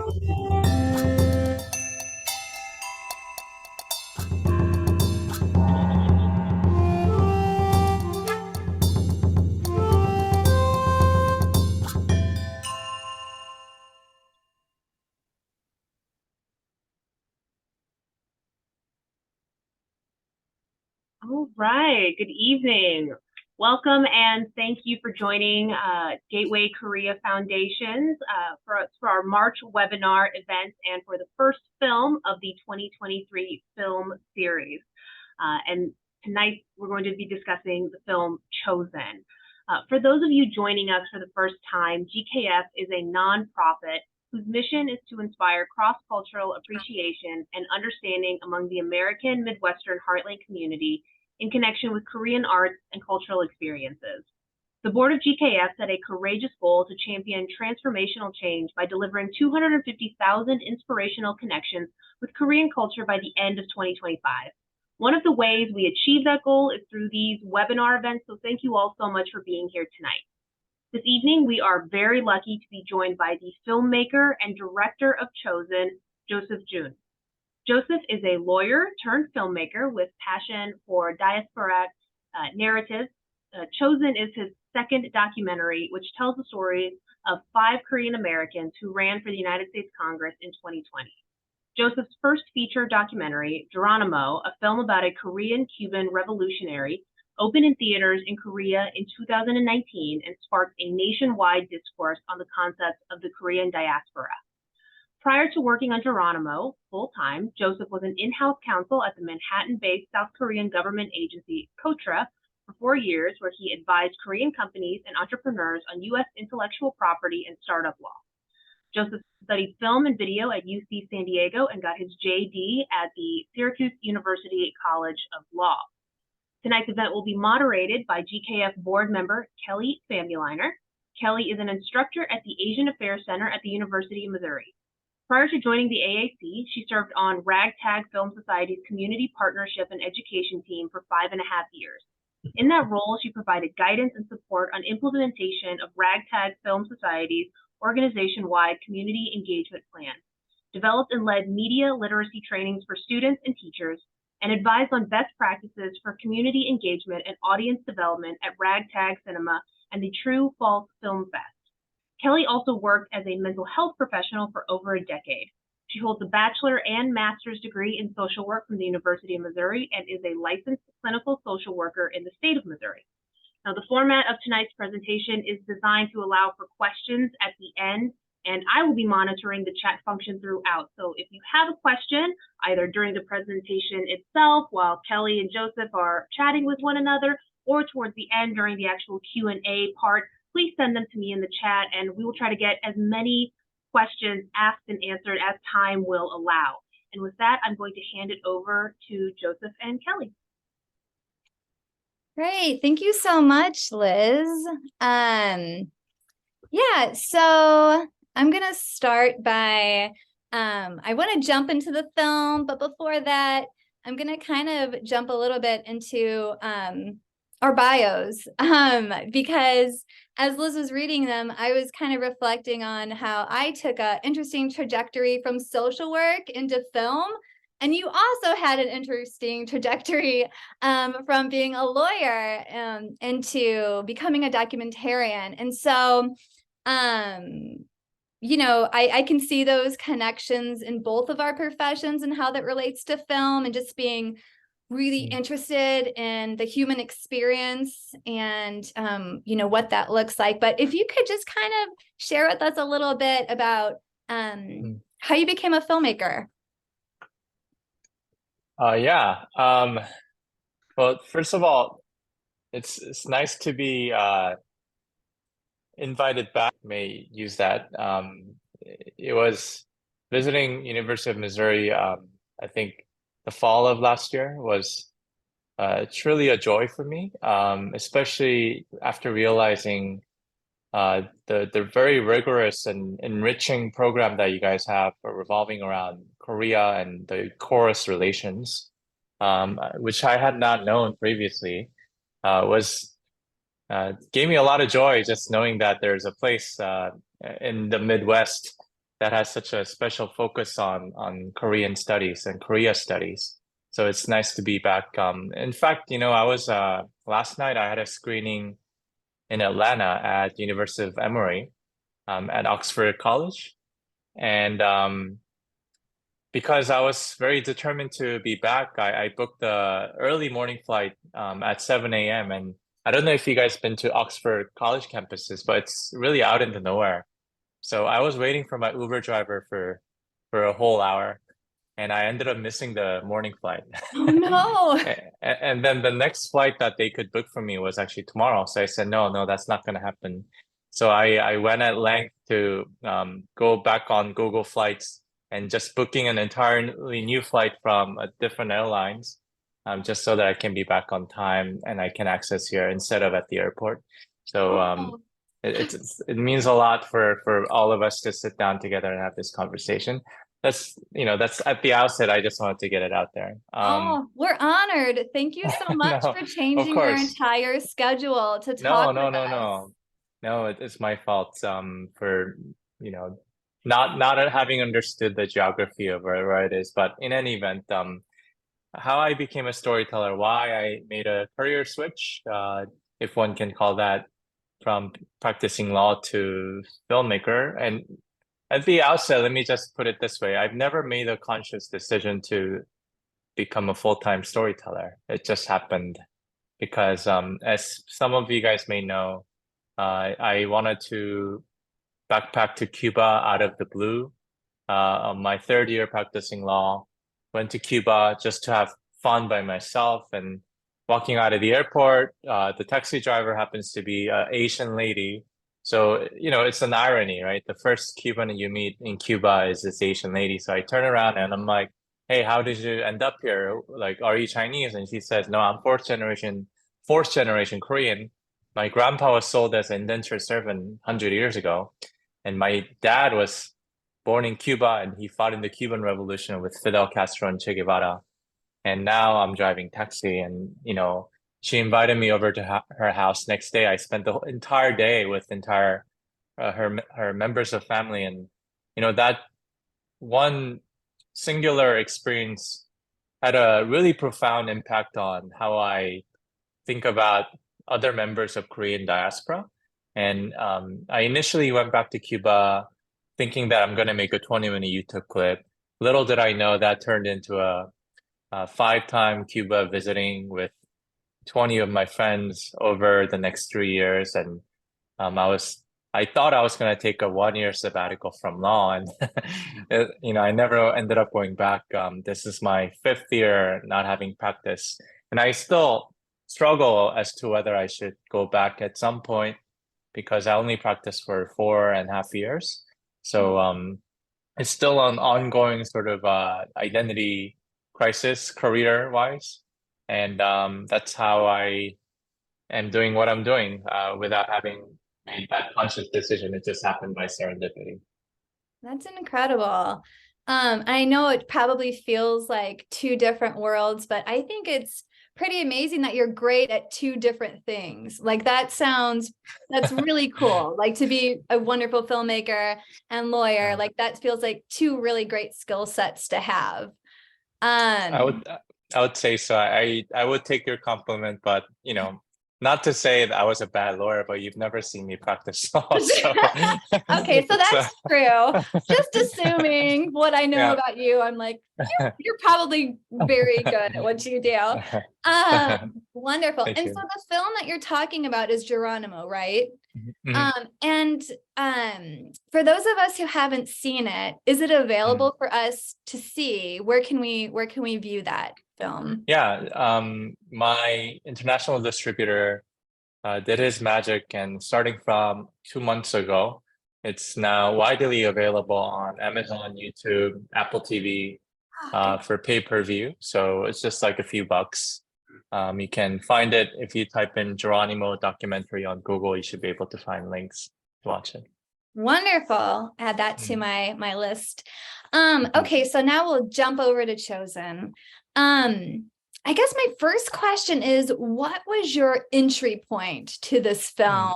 All right, good evening. Welcome and thank you for joining Gateway Korea Foundations for our March webinar event and for the first film of the 2023 film series. And tonight we're going to be discussing the film Chosen. For those of you joining us for the first time, GKF is a nonprofit whose mission is to inspire cross-cultural appreciation and understanding among the American Midwestern Heartland community in connection with Korean arts and cultural experiences. The board of GKF set a courageous goal to champion transformational change by delivering 250,000 inspirational connections with Korean culture by the end of 2025. One of the ways we achieve that goal is through these webinar events, so thank you all so much for being here tonight. This evening, we are very lucky to be joined by the filmmaker and director of Chosen, Joseph Juhn. Joseph is a lawyer-turned-filmmaker with passion for diasporic narratives. Chosen is his second documentary, which tells the stories of 5 Korean Americans who ran for the United States Congress in 2020. Joseph's first feature documentary, Geronimo, a film about a Korean Cuban revolutionary, opened in theaters in Korea in 2019 and sparked a nationwide discourse on the concept of the Korean diaspora. Prior to working on Geronimo full-time, Joseph was an in-house counsel at the Manhattan-based South Korean government agency, KOTRA, for 4 years, where he advised Korean companies and entrepreneurs on U.S. intellectual property and startup law. Joseph studied film and video at UC San Diego and got his JD at the Syracuse University College of Law. Tonight's event will be moderated by GKF board member Kelly Famuliner. Kelly is an instructor at the Asian Affairs Center at the University of Missouri. Prior to joining the AAC, she served on Ragtag Film Society's Community Partnership and Education team for 5.5 years. In that role, she provided guidance and support on implementation of Ragtag Film Society's organization-wide community engagement plan, developed and led media literacy trainings for students and teachers, and advised on best practices for community engagement and audience development at Ragtag Cinema and the True False Film Fest. Kelly also worked as a mental health professional for over a decade. She holds a bachelor and master's degree in social work from the University of Missouri and is a licensed clinical social worker in the state of Missouri. Now, the format of tonight's presentation is designed to allow for questions at the end, and I will be monitoring the chat function throughout. So if you have a question, either during the presentation itself while Kelly and Joseph are chatting with one another, or towards the end during the actual Q&A part, please send them to me in the chat, and we will try to get as many questions asked and answered as time will allow. And with that, I'm going to hand it over to Joseph and Kelly. Great. Thank you so much, Liz. Yeah, so I'm going to start by, I want to jump into the film, but before that, I'm going to kind of jump a little bit into our bios, because as Liz was reading them, I was kind of reflecting on how I took an interesting trajectory from social work into film. And you also had an interesting trajectory from being a lawyer into becoming a documentarian. And so, you know, I can see those connections in both of our professions and how that relates to film and just being really interested in the human experience and, you know, what that looks like. But if you could just kind of share with us a little bit about how you became a filmmaker. Yeah. Well, first of all, it's nice to be invited back. May use that. It was visiting University of Missouri. I think the fall of last year was truly a joy for me, especially after realizing the very rigorous and enriching program that you guys have revolving around Korea and the chorus relations, which I had not known previously, gave me a lot of joy just knowing that there's a place in the Midwest that has such a special focus on Korean studies and Korea studies. So it's nice to be back. In fact, I was last night I had a screening in Atlanta at University of Emory at Oxford College. And because I was very determined to be back, I booked the early morning flight at 7 a.m. And I don't know if you guys been to Oxford College campuses, but it's really out in the nowhere. So I was waiting for my Uber driver for a whole hour, and I ended up missing the morning flight. Oh no. And then the next flight that they could book for me was actually tomorrow. So I said, no, that's not going to happen. So I went at length to go back on Google Flights and just booking an entirely new flight from a different airlines, just so that I can be back on time and I can access here instead of at the airport. So Oh. it means a lot for all of us to sit down together and have this conversation. That's at the outset. I just wanted to get it out there. Oh, we're honored. Thank you so much No, for of changing your course. entire schedule to talk with us. No, it's my fault for not having understood the geography of where it is. But in any event, how I became a storyteller, why I made a career switch, if one can call that, from practicing law to filmmaker. And at the outset, let me just put it this way. I've never made a conscious decision to become a full-time storyteller. It just happened because, as some of you guys may know, I wanted to backpack to Cuba out of the blue. On my third year practicing law, went to Cuba just to have fun by myself. And walking out of the airport, the taxi driver happens to be an Asian lady. So, it's an irony, right? The first Cuban you meet in Cuba is this Asian lady. So I turn around and I'm like, hey, how did you end up here? Like, are you Chinese? And she says, no, I'm fourth generation Korean. My grandpa was sold as an indentured servant 100 years ago. And my dad was born in Cuba and he fought in the Cuban Revolution with Fidel Castro and Che Guevara. And now I'm driving taxi and, she invited me over to her house. Next day, I spent the entire day with her members of family. And, that one singular experience had a really profound impact on how I think about other members of Korean diaspora. And I initially went back to Cuba thinking that I'm going to make a 20-minute YouTube clip. Little did I know that turned into a 5-time Cuba visiting with 20 of my friends over the next 3 years. And I thought I was going to take a 1-year sabbatical from law, and I never ended up going back. This is my 5th year not having practice, and I still struggle as to whether I should go back at some point because I only practiced for 4.5 years. So it's still an ongoing sort of identity crisis career-wise. And that's how I am doing what I'm doing without having made that conscious decision. It just happened by serendipity. That's incredible. I know it probably feels like two different worlds, but I think it's pretty amazing that you're great at two different things. Like that's really cool. Like to be a wonderful filmmaker and lawyer, like that feels like two really great skill sets to have. I would say so. I would take your compliment, but not to say that I was a bad lawyer, but you've never seen me practice law. So. Okay, so that's true. Just assuming what I know about you, I'm like, you're probably very good at what you do. Wonderful. Thank and you. so the film that you're talking about is Geronimo, right? Mm-hmm. For those of us who haven't seen it, is it available for us to see? Where can we view that film? Yeah, my international distributor did his magic, and starting from 2 months ago, it's now widely available on Amazon, YouTube, Apple TV for pay-per-view. So it's just like a few bucks. You can find it if you type in Geronimo documentary on Google. You should be able to find links to watch it. Wonderful. Add that to my list. Okay, so now we'll jump over to Chosen. I guess my first question is, what was your entry point to this film?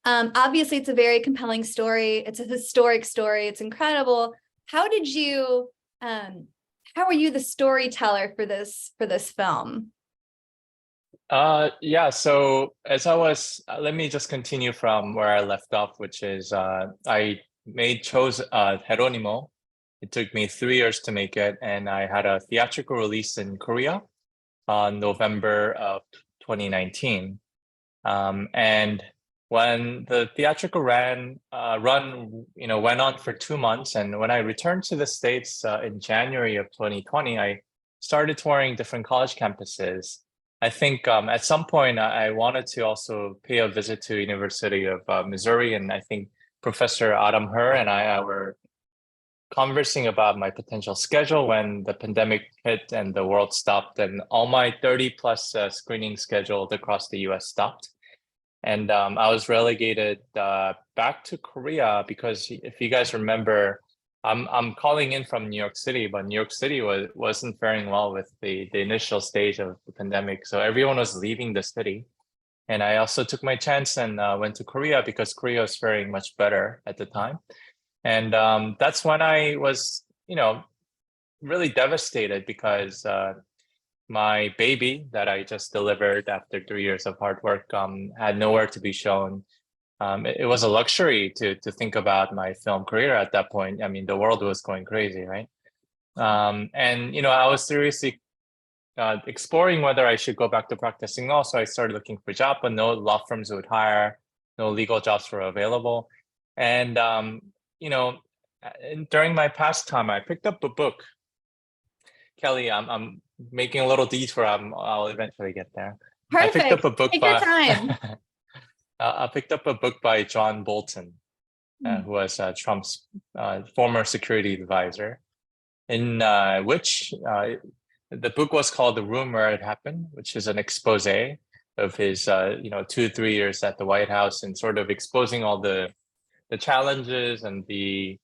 Obviously, it's a very compelling story. It's a historic story. It's incredible. How did you, how were you the storyteller for this film? Yeah, so as I was, let me just continue from where I left off, which is I chose Geronimo. It took me 3 years to make it, and I had a theatrical release in Korea on November of 2019. And when the theatrical run, went on for 2 months, and when I returned to the States in January of 2020, I started touring different college campuses. I think at some point I wanted to also pay a visit to University of Missouri, and I think Professor Adam Her and I were conversing about my potential schedule when the pandemic hit and the world stopped, and all my 30 plus screenings scheduled across the US stopped. And I was relegated back to Korea because if you guys remember, I'm calling in from New York City, but New York City wasn't faring well with the initial stage of the pandemic. So everyone was leaving the city. And I also took my chance and went to Korea because Korea was faring much better at the time. And that's when I was, really devastated because my baby that I just delivered after 3 years of hard work had nowhere to be shown. It was a luxury to think about my film career at that point. I mean, the world was going crazy, right? And I was seriously exploring whether I should go back to practicing law. So I started looking for jobs, but no law firms would hire, no legal jobs were available. And during my pastime, I picked up a book. Kelly, I'm making a little detour. I'll eventually get there. Perfect. I picked up a book Take your time. I picked up a book by John Bolton, who was Trump's former security advisor, in which the book was called "The Room Where It Happened," which is an expose of his 2-3 years at the White House and sort of exposing all the challenges and the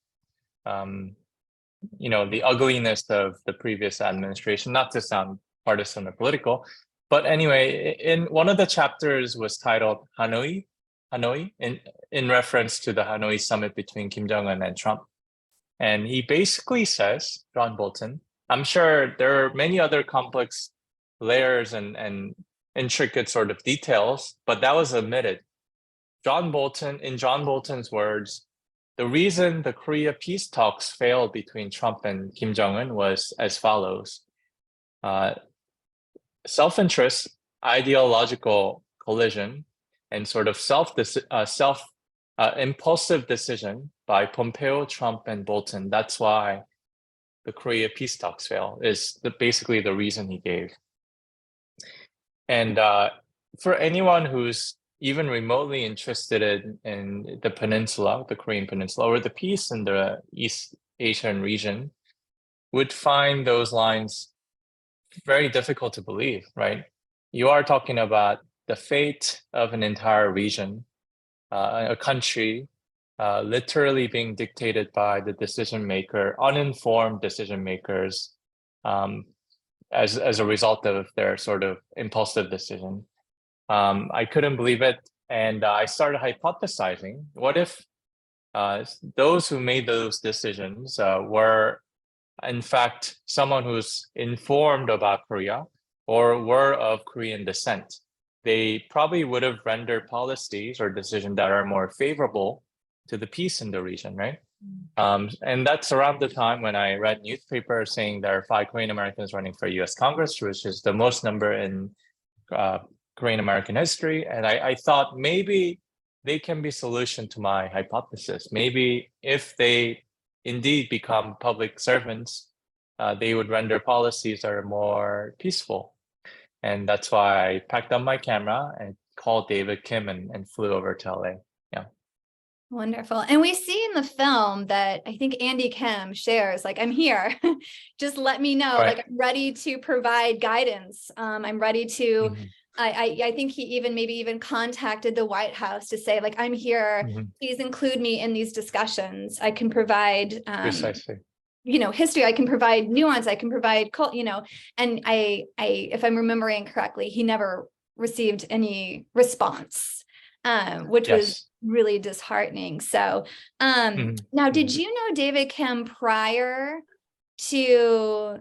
the ugliness of the previous administration, not to sound partisan or political. But anyway, in one of the chapters was titled Hanoi, in reference to the Hanoi summit between Kim Jong-un and Trump. And he basically says, John Bolton, I'm sure there are many other complex layers and intricate sort of details, but that was omitted. In John Bolton's words, the reason the Korea peace talks failed between Trump and Kim Jong-un was as follows. Self-interest, ideological collision, and sort of impulsive decision by Pompeo, Trump, and Bolton. That's why the Korea peace talks fail, is basically the reason he gave. And for anyone who's even remotely interested in the peninsula, the Korean peninsula, or the peace in the East Asian region, would find those lines very difficult to believe, right? You are talking about the fate of an entire region, a country literally being dictated by the decision maker, uninformed decision makers, as a result of their sort of impulsive decision. I couldn't believe it, and I started hypothesizing, what if those who made those decisions were in fact someone who's informed about Korea or were of Korean descent? They probably would have rendered policies or decisions that are more favorable to the peace in the region, right? And that's around the time when I read newspapers saying there are 5 Korean Americans running for US Congress, which is the most number in Korean American history. And I thought maybe they can be a solution to my hypothesis. Maybe if they indeed become public servants, they would render policies that are more peaceful. And that's why I packed up my camera and called David Kim and flew over to LA. Yeah. Wonderful. And we see in the film that I think Andy Kim shares, like, I'm here, just let me know, Right. like, I'm ready to provide guidance. I'm ready to, I think he even contacted the White House to say, like, I'm here, please include me in these discussions. I can provide, Precisely. History, I can provide nuance, I can provide, and I, if I'm remembering correctly, he never received any response, which was really disheartening. So now, did you know David Kim prior to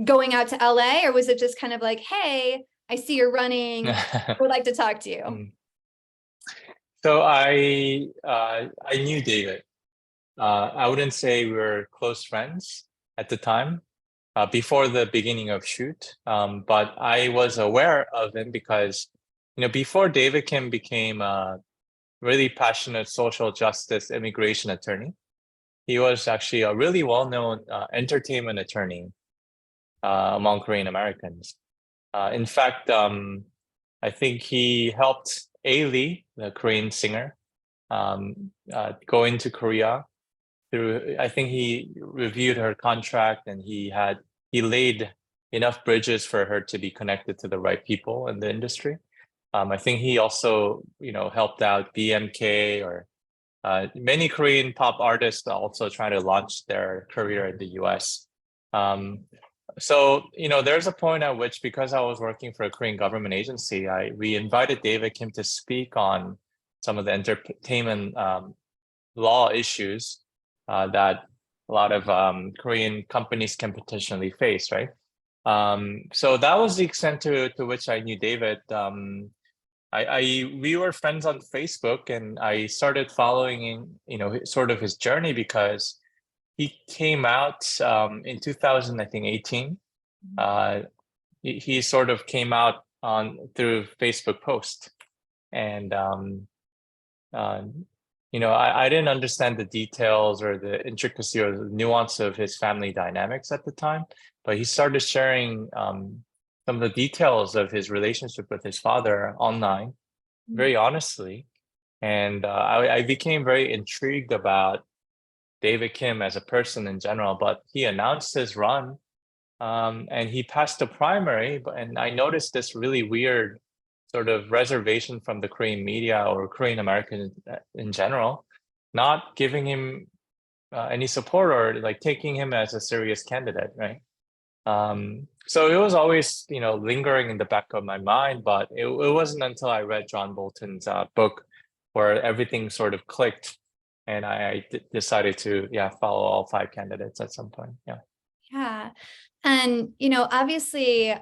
going out to LA, or was it just kind of like, hey, I see you're running, I would like to talk to you? So I knew David. I wouldn't say we were close friends at the time, before the beginning of shoot. But I was aware of him because, before David Kim became a really passionate social justice immigration attorney, he was actually a really well-known entertainment attorney among Korean Americans. In fact, I think he helped A-Lee, the Korean singer, go into Korea through. I think he reviewed her contract, and he laid enough bridges for her to be connected to the right people in the industry. I think he also, helped out BMK or many Korean pop artists also trying to launch their career in the US. So, there's a point at which, because I was working for a Korean government agency, we invited David Kim to speak on some of the entertainment law issues that a lot of Korean companies can potentially face, right? So that was the extent to which I knew David. We were friends on Facebook, and I started following, sort of his journey, because he came out in 2018. He sort of came out through Facebook post, and I didn't understand the details or the intricacy or the nuance of his family dynamics at the time, but he started sharing some of the details of his relationship with his father online, very honestly. And I became very intrigued about David Kim as a person in general, but he announced his run, and he passed the primary, and I noticed this really weird sort of reservation from the Korean media or Korean Americans in general, not giving him any support or like taking him as a serious candidate, right? So it was always, lingering in the back of my mind, but it wasn't until I read John Bolton's book where everything sort of clicked, and I decided to, follow all 5 candidates at some point. Yeah. And, obviously,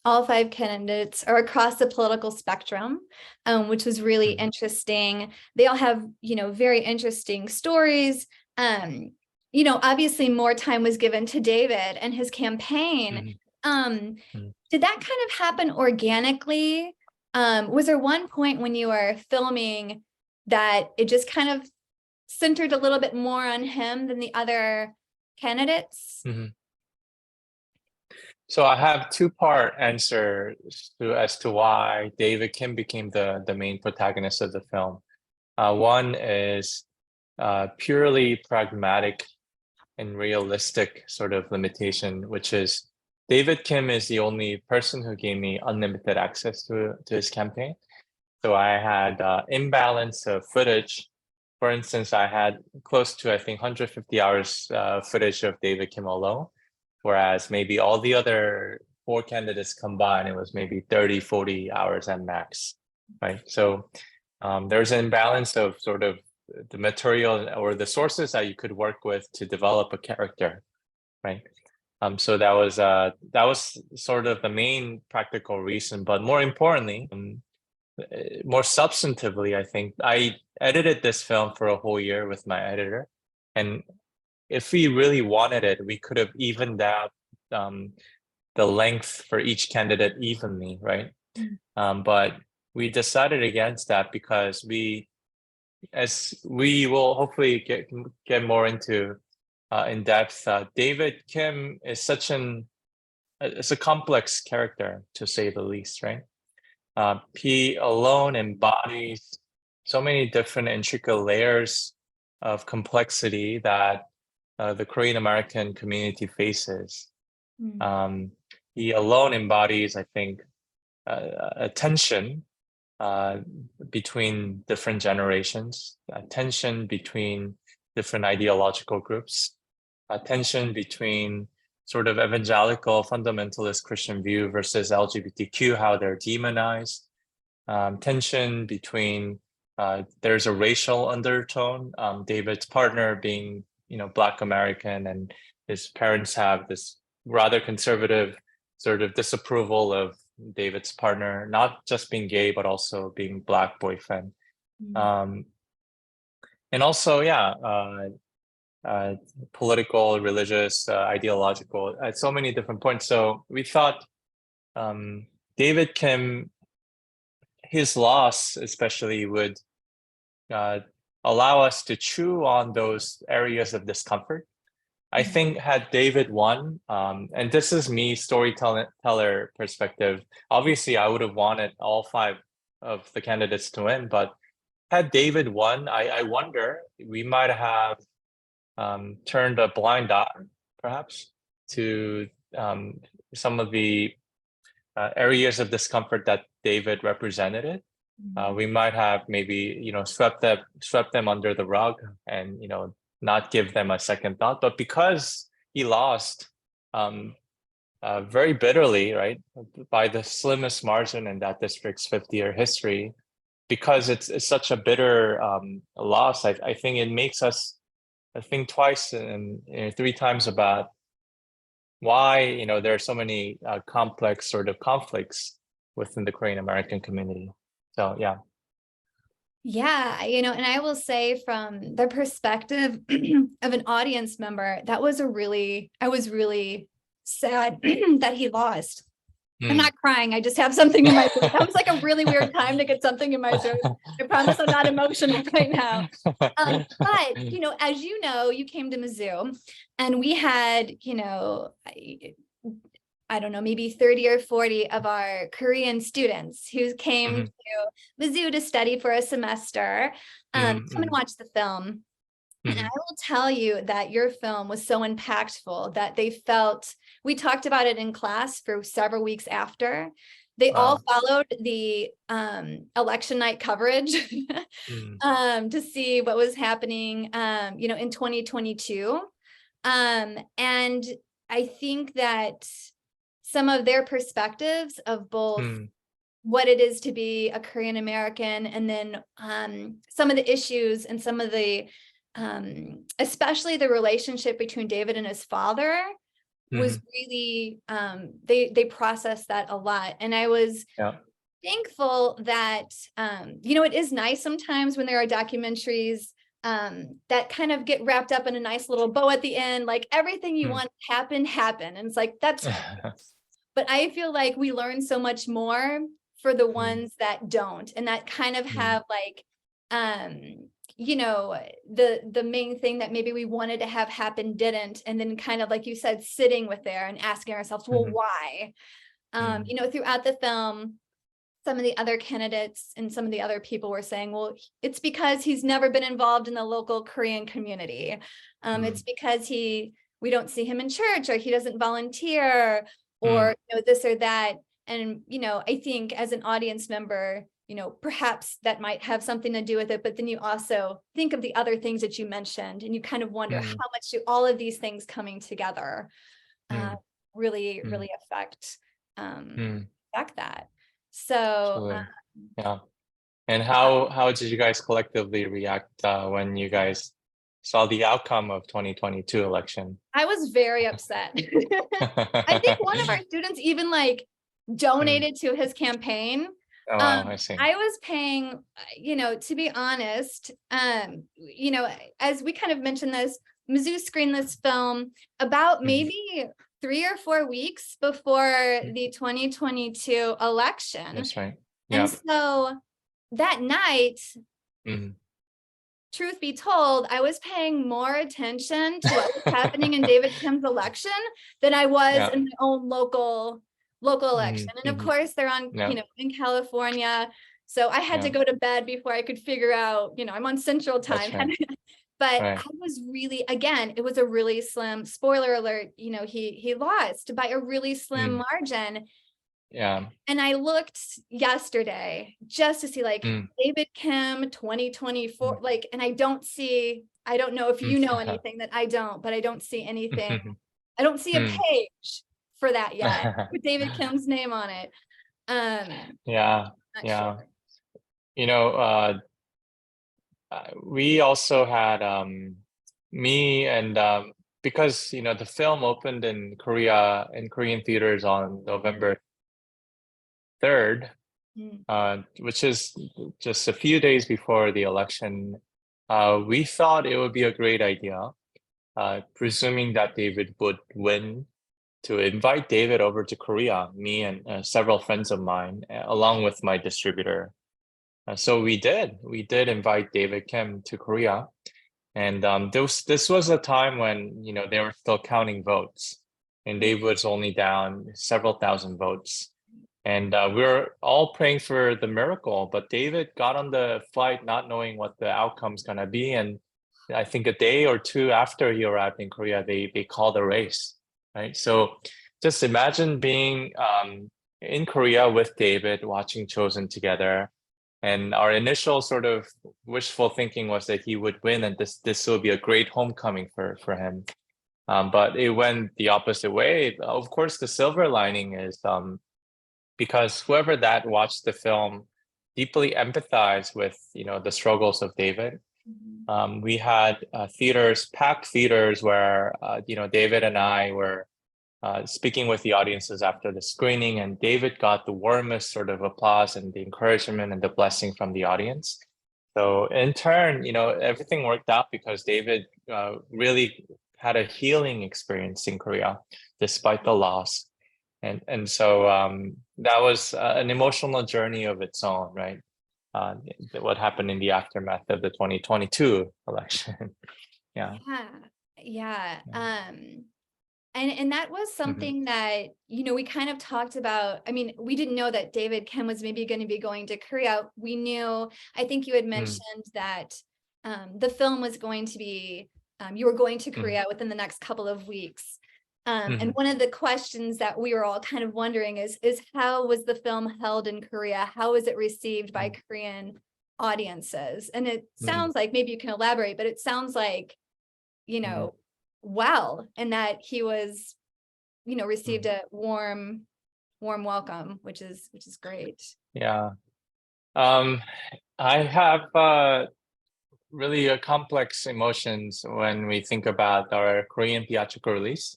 all 5 candidates are across the political spectrum, which was really interesting. They all have, very interesting stories. Obviously more time was given to David and his campaign. Did that kind of happen organically? Was there one point when you were filming that it just kind of centered a little bit more on him than the other candidates? So I have 2-part answer as to why David Kim became the main protagonist of the film. One is purely pragmatic and realistic sort of limitation, which is David Kim is the only person who gave me unlimited access to his campaign. So I had imbalance of footage. For instance, I had close to, I think, 150 hours footage of David Kim alone, whereas maybe all the other 4 candidates combined, it was maybe 30, 40 hours at max, right? So there's an imbalance of sort of the material or the sources that you could work with to develop a character, right? So that was sort of the main practical reason. But more importantly, more substantively, I think I edited this film for a whole year with my editor, and if we really wanted it, we could have evened out the length for each candidate evenly, right? But we decided against that because as we will hopefully get more into in depth, David Kim is it's a complex character, to say the least, right? He alone embodies so many different intricate layers of complexity that the Korean American community faces. He alone embodies, I think, a tension between different generations, a tension between different ideological groups, a tension between sort of evangelical fundamentalist Christian view versus LGBTQ, how they're demonized, tension between there's a racial undertone. David's partner being, Black American, and his parents have this rather conservative sort of disapproval of David's partner, not just being gay, but also being Black boyfriend. And also, political, religious, ideological, at so many different points. So we thought David Kim, his loss especially would allow us to chew on those areas of discomfort. I think had David won, and this is me storyteller perspective, obviously I would have wanted all 5 of the candidates to win, but had David won, I wonder we might have turned a blind eye perhaps to some of the areas of discomfort that David represented. We might have maybe, swept them under the rug and, not give them a second thought. But because he lost very bitterly, right, by the slimmest margin in that district's 50-year history, because it's such a bitter loss, I think it makes us think twice and 3 times about why, there are so many complex sort of conflicts within the Korean American community. So, yeah. Yeah, and I will say from the perspective of an audience member, I was really sad that he lost. I'm not crying. I just have something in my throat. That was like a really weird time to get something in my throat. I promise I'm not emotional right now. But, as you know, you came to Mizzou and we had, I don't know, maybe 30 or 40 of our Korean students who came to Mizzou to study for a semester, come and watch the film. And I will tell you that your film was so impactful that they felt, we talked about it in class for several weeks after. They all followed the election night coverage to see what was happening, in 2022. And I think that some of their perspectives of both what it is to be a Korean American, and then some of the issues and some of the, especially the relationship between David and his father was really, they processed that a lot. And I was thankful that, it is nice sometimes when there are documentaries that kind of get wrapped up in a nice little bow at the end, like everything you want happened. And it's like, that's but I feel like we learn so much more for the ones that don't, and that kind of have like, the main thing that maybe we wanted to have happen didn't. And then kind of like you said, sitting with there and asking ourselves, well, why? Throughout the film, some of the other candidates and some of the other people were saying, well, it's because he's never been involved in the local Korean community. It's because we don't see him in church, or he doesn't volunteer, or this or that. And I think as an audience member, perhaps that might have something to do with it, but then you also think of the other things that you mentioned, and you kind of wonder how much do all of these things coming together really affect that. So yeah. And how did you guys collectively react when you guys saw the outcome of 2022 election? I was very upset. I think one of our students even donated to his campaign. Oh, wow, I see. I was paying, to be honest, as we kind of mentioned this, Mizzou screened this film about maybe 3 or 4 weeks before the 2022 election. That's right. And so that night, truth be told, I was paying more attention to what was happening in David Kim's election than I was in my own local election. And of course they're on, in California. So I had to go to bed before I could figure out, I'm on Central Time. Right. But I was really, again, it was a really slim, spoiler alert, he lost by a really slim margin. Yeah. And I looked yesterday just to see David Kim 2024, and I don't know if you know anything that I don't, but I don't see anything. I don't see a page for that yet with David Kim's name on it. Sure. we also had me and because the film opened in Korean theaters on November 3rd, which is just a few days before the election. We thought it would be a great idea, presuming that David would win, to invite David over to Korea, me and several friends of mine, along with my distributor. So we did invite David Kim to Korea. And this was a time when, they were still counting votes, and David was only down several thousand votes. And we were all praying for the miracle, but David got on the flight not knowing what the outcome's gonna be. And I think a day or two after he arrived in Korea, they called a race, right? So just imagine being in Korea with David, watching Chosen together. And our initial sort of wishful thinking was that he would win, and this will be a great homecoming for him. But it went the opposite way. Of course, the silver lining is because whoever that watched the film deeply empathized with the struggles of David. We had packed theaters where David and I were speaking with the audiences after the screening, and David got the warmest sort of applause and the encouragement and the blessing from the audience. So in turn, everything worked out because David really had a healing experience in Korea despite the loss. And so that was an emotional journey of its own, right? What happened in the aftermath of the 2022 election. Yeah. Yeah. And that was something that, we kind of talked about. I mean, we didn't know that David Kim was maybe going to be going to Korea. We knew, I think you had mentioned that the film was going to be, you were going to Korea within the next couple of weeks. And one of the questions that we were all kind of wondering is how was the film held in Korea? How was it received by Korean audiences? And it sounds like, maybe you can elaborate, but it sounds like, well, and that he was, received a warm welcome, which is great. Yeah. I have really complex emotions when we think about our Korean theatrical release.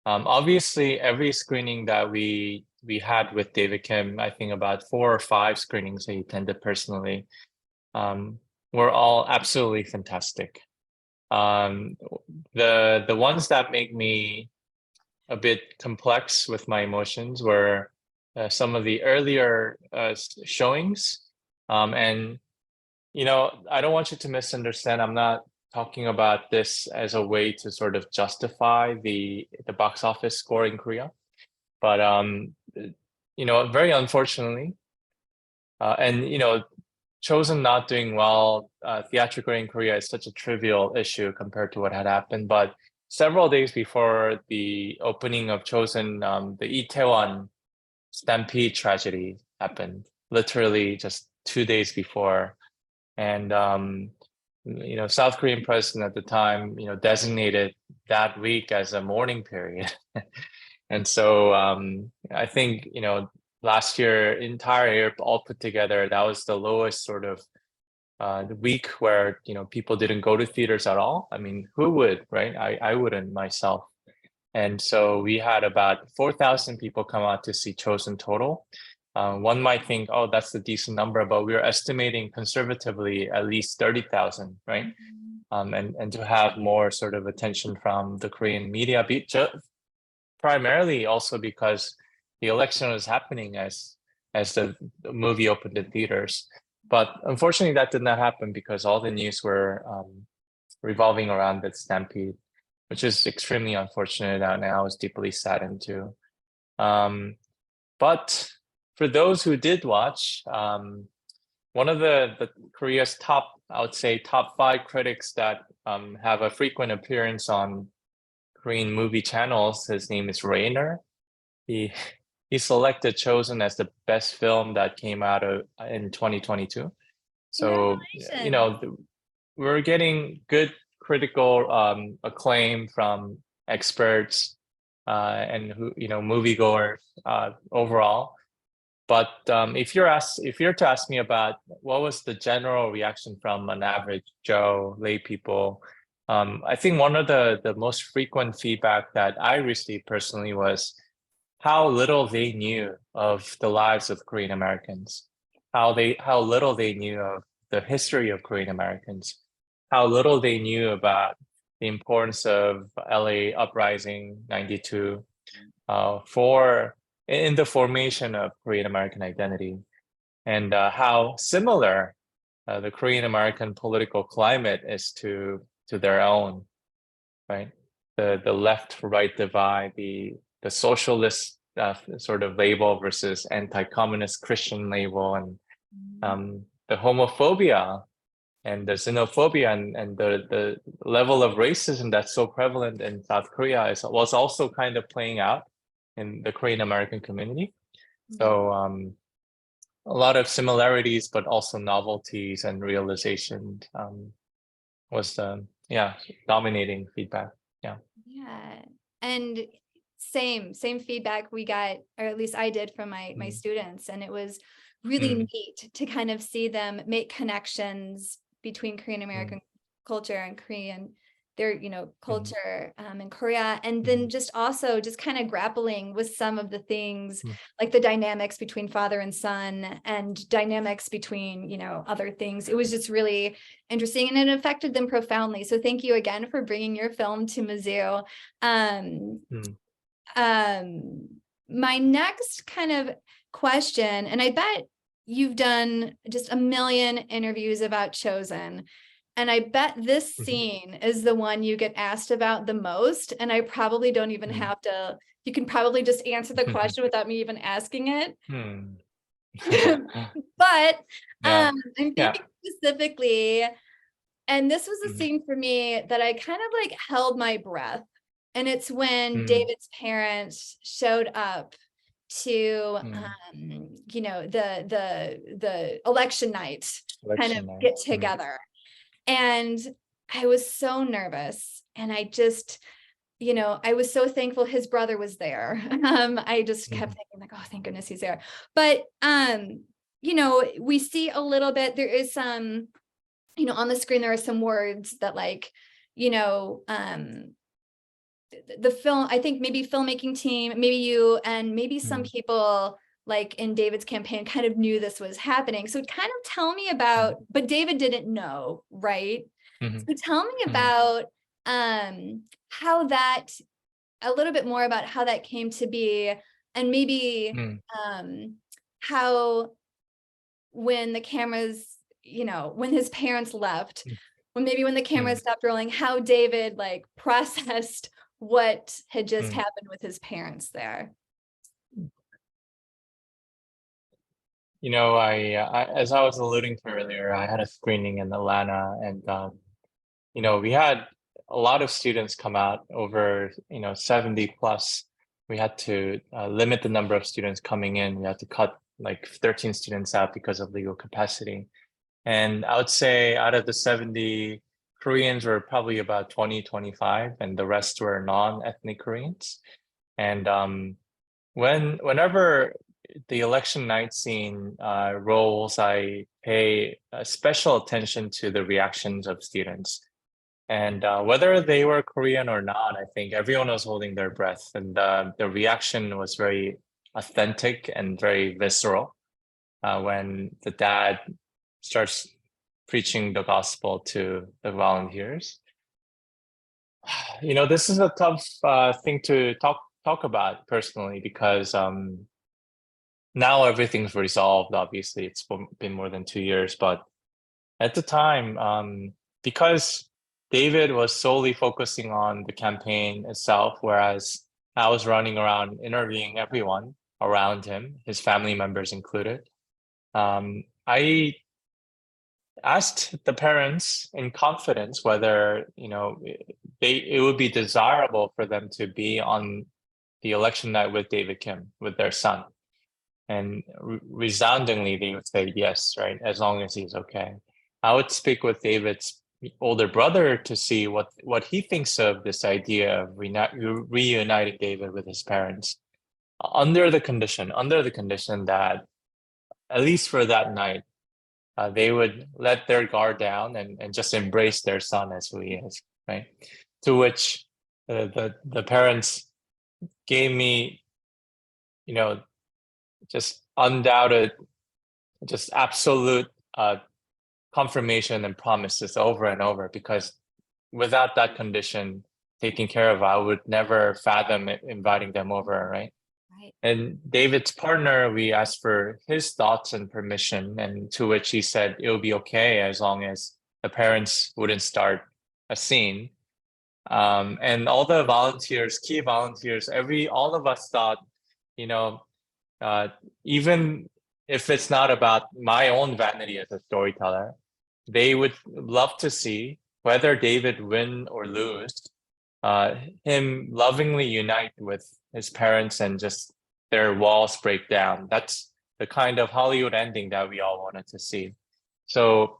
Obviously, every screening that we had with David Kim, I think about 4 or 5 screenings that he attended personally, were all absolutely fantastic. The ones that make me a bit complex with my emotions were some of the earlier showings. And, I don't want you to misunderstand. I'm not talking about this as a way to sort of justify the box office score in Korea. But, very unfortunately, and, Chosen not doing well theatrically in Korea is such a trivial issue compared to what had happened. But several days before the opening of Chosen, the Itaewon Stampede tragedy happened, literally just 2 days before. And, South Korean president at the time, designated that week as a mourning period. And so I think, last year, entire year all put together, that was the lowest sort of the week where, people didn't go to theaters at all. I mean, who would, right? I wouldn't myself. And so we had about 4,000 people come out to see Chosen total. One might think, oh, that's a decent number, but we were estimating conservatively at least 30,000, right? And to have more sort of attention from the Korean media, primarily also because the election was happening as the movie opened in theaters. But unfortunately, that did not happen because all the news were revolving around the stampede, which is extremely unfortunate, and I was deeply saddened too. But for those who did watch, one of the Korea's top, I would say, top 5 critics that have a frequent appearance on Korean movie channels, his name is Rainer. He selected Chosen as the best film that came out in 2022. So, we're getting good critical acclaim from experts and moviegoers overall. But if you're to ask me about what was the general reaction from an average Joe lay people, I think one of the most frequent feedback that I received personally was how little they knew of the lives of Korean Americans, how little they knew of the history of Korean Americans, how little they knew about the importance of LA Uprising 92 for in the formation of Korean American identity, and how similar the Korean American political climate is to their own, right? The left-right divide, the socialist sort of label versus anti-communist Christian label, and the homophobia and the xenophobia and the level of racism that's so prevalent in South Korea was also kind of playing out in the Korean American community. So a lot of similarities, but also novelties and realization was the dominating feedback. Yeah. Yeah. And same feedback we got, or at least I did from my students. And it was really neat to kind of see them make connections between Korean American culture and Korean, their, culture in Korea. And then just also just kind of grappling with some of the things like the dynamics between father and son and dynamics between, other things. It was just really interesting and it affected them profoundly. So thank you again for bringing your film to Mizzou. My next kind of question, and I bet you've done just a million interviews about Chosen, and I bet this scene is the one you get asked about the most, and I probably don't even have to, you can probably just answer the question without me even asking it. But I'm thinking specifically, and this was a scene for me that I kind of like held my breath. And it's when David's parents showed up to, the election night kind of get together. And I was so nervous. And I just, I was so thankful his brother was there. I just kept thinking like, oh, thank goodness he's there. But, we see a little bit, there is some, on the screen, there are some words that like, the film, I think maybe filmmaking team, maybe you and maybe some people like in David's campaign kind of knew this was happening. So kind of tell me about, but David didn't know, right? So tell me about how that, a little bit more about how that came to be, and maybe how when the cameras, when his parents left, when the cameras stopped rolling, how David like processed what had just happened with his parents there. I as I was alluding to earlier, I had a screening in Atlanta, and we had a lot of students come out, over 70 plus. We had to limit the number of students coming in. We had to cut like 13 students out because of legal capacity. And I would say out of the 70, Koreans were probably about 20, 25, and the rest were non-ethnic Koreans. And whenever the election night scene rolls, I pay special attention to the reactions of students. And whether they were Korean or not, I think everyone was holding their breath. And the reaction was very authentic and very visceral when the dad starts preaching the gospel to the volunteers. This is a tough thing to talk about personally, because now everything's resolved. Obviously, it's been more than 2 years, but at the time, because David was solely focusing on the campaign itself, whereas I was running around interviewing everyone around him, his family members included. I asked the parents in confidence whether it would be desirable for them to be on the election night with David Kim, with their son, and resoundingly they would say yes, right, as long as he's okay. I would speak with David's older brother to see what he thinks of this idea of reuniting David with his parents, under the condition that at least for that night, they would let their guard down and just embrace their son as who he is, right? To which the parents gave me, just undoubted, just absolute confirmation and promises over and over, because without that condition taken care of, I would never fathom inviting them over, right? Right. And David's partner, we asked for his thoughts and permission, and to which he said it would be okay as long as the parents wouldn't start a scene. And all the volunteers, key volunteers, all of us thought, even if it's not about my own vanity as a storyteller, they would love to see, whether David win or lose, him lovingly unite with his parents and just their walls break down. That's the kind of Hollywood ending that we all wanted to see. So,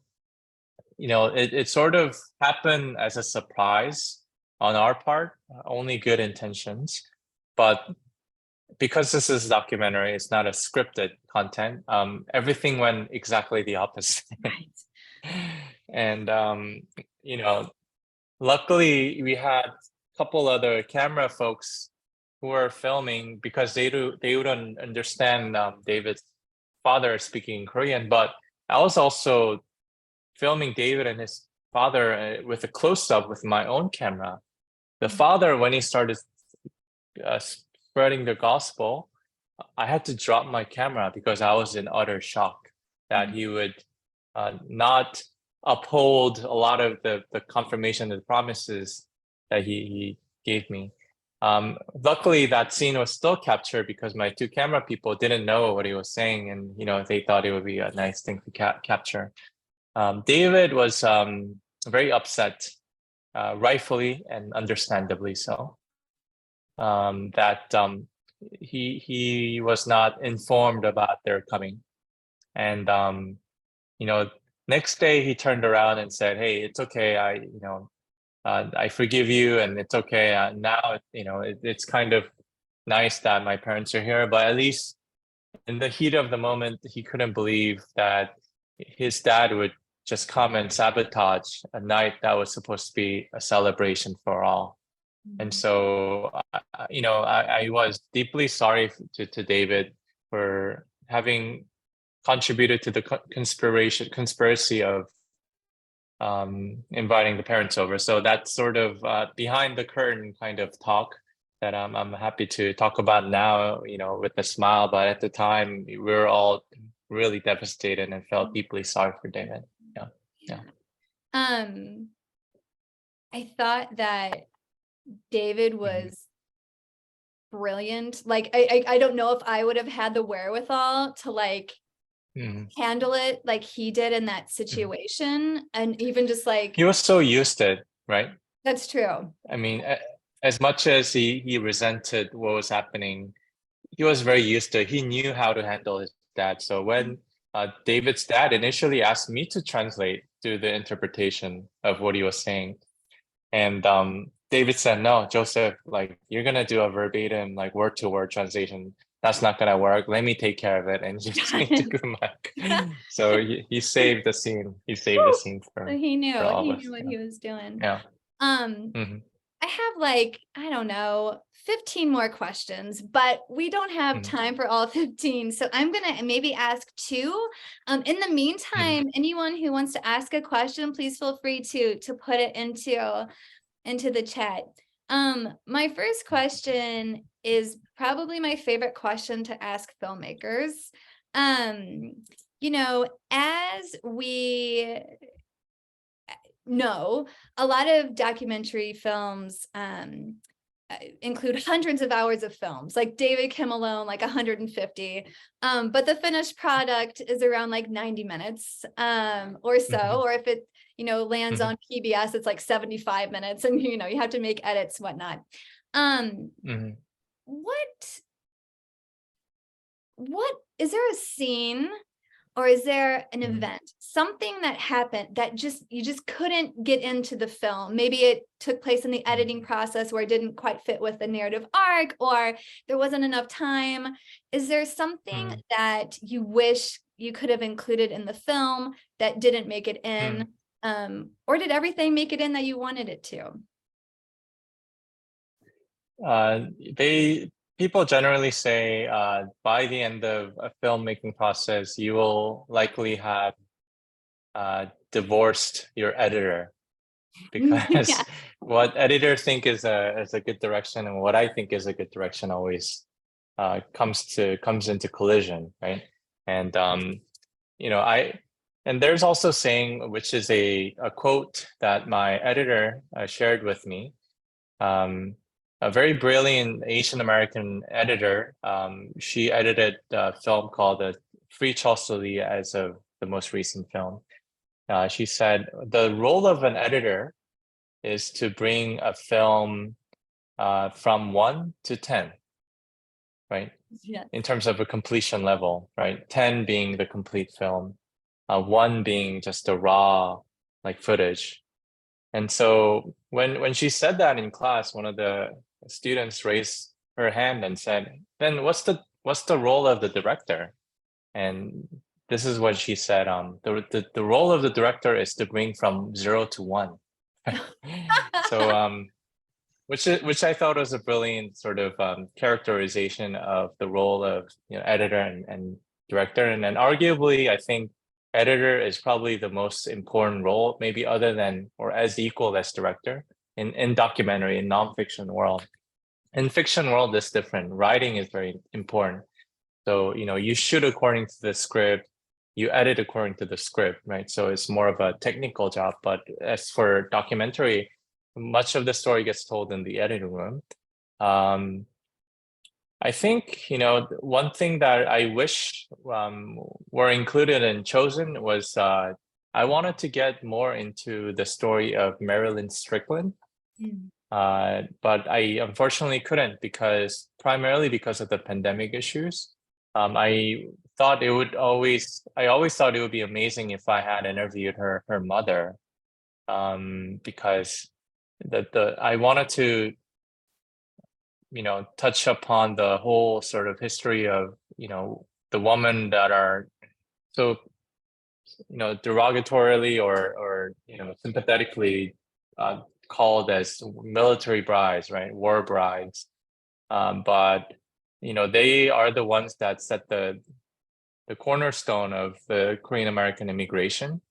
it sort of happened as a surprise on our part, only good intentions. But because this is a documentary, it's not a scripted content, everything went exactly the opposite. Right. And, luckily we had a couple other camera folks who were filming, because they wouldn't understand David's father speaking Korean. But I was also filming David and his father with a close-up with my own camera. The father, when he started spreading the gospel, I had to drop my camera because I was in utter shock that he would not uphold a lot of the confirmation and the promises that he gave me. Luckily, that scene was still captured because my two camera people didn't know what he was saying, and they thought it would be a nice thing to capture. David was very upset, rightfully and understandably so, that he was not informed about their coming. And next day he turned around and said, "Hey, it's okay. I forgive you, and it's okay. Now, it's kind of nice that my parents are here." But at least in the heat of the moment, he couldn't believe that his dad would just come and sabotage a night that was supposed to be a celebration for all. And so, I was deeply sorry to David for having contributed to the conspiracy of inviting the parents over. So that's sort of behind the curtain kind of talk that I'm happy to talk about now, with a smile. But at the time, we were all really devastated and felt deeply sorry for David. Yeah. I thought that David was brilliant. Like, I don't know if I would have had the wherewithal to handle it like he did in that situation. And even just he was so used to it, right? That's true. I mean, as much as he resented what was happening, he was very used to it. He knew how to handle his dad. So when David's dad initially asked me to translate, do the interpretation of what he was saying, and David said, "No, Joseph, you're gonna do a verbatim, word to word translation. That's not gonna work. Let me take care of it." And he just took him back. So he saved the scene. He saved the scene for he knew all of us. what he was doing. Yeah. I have I don't know, 15 more questions, but we don't have time for all 15. So I'm gonna maybe ask 2. In the meantime, anyone who wants to ask a question, please feel free to put it into the chat. My first question is probably my favorite question to ask filmmakers. As we know, a lot of documentary films include hundreds of hours of films. Like David Kim alone, 150. But the finished product is around 90 minutes or so. Or if it lands on PBS, it's 75 minutes, and you have to make edits, whatnot. What is there a scene, or is there an event, something that happened that you just couldn't get into the film? Maybe it took place in the editing process where it didn't quite fit with the narrative arc, or there wasn't enough time. Is there something that you wish you could have included in the film that didn't make it in? Or did everything make it in that you wanted it to? People generally say by the end of a filmmaking process, you will likely have divorced your editor, because Yeah. what editors think is a good direction and what I think is a good direction always comes into collision, right? And and there's also saying, which is a quote that my editor shared with me. A very brilliant Asian American editor. She edited a film called Free Chosoli as of the most recent film. She said the role of an editor is to bring a film from 1 to 10, right? Yeah. In terms of a completion level, right? 10 being the complete film, 1 being just the raw like footage. And so when she said that in class, one of the students raised her hand and said, "Then what's the role of the director?" And this is what she said: the role of the director is to bring from 0 to 1. So which I thought was a brilliant sort of characterization of the role of editor and director. And then arguably, I think editor is probably the most important role, maybe other than or as equal as director in documentary, in nonfiction world. In fiction world, it's different. Writing is very important. So you shoot according to the script, you edit according to the script, right? So it's more of a technical job. But as for documentary, much of the story gets told in the editing room. I think, one thing that I wish were included and chosen was I wanted to get more into the story of Marilyn Strickland. But I unfortunately couldn't primarily because of the pandemic issues. I always thought it would be amazing if I had interviewed her mother, because I wanted to touch upon the whole sort of history of the women that are so derogatorily or sympathetically called as military brides, right? War brides. But they are the ones that set the cornerstone of the Korean American immigration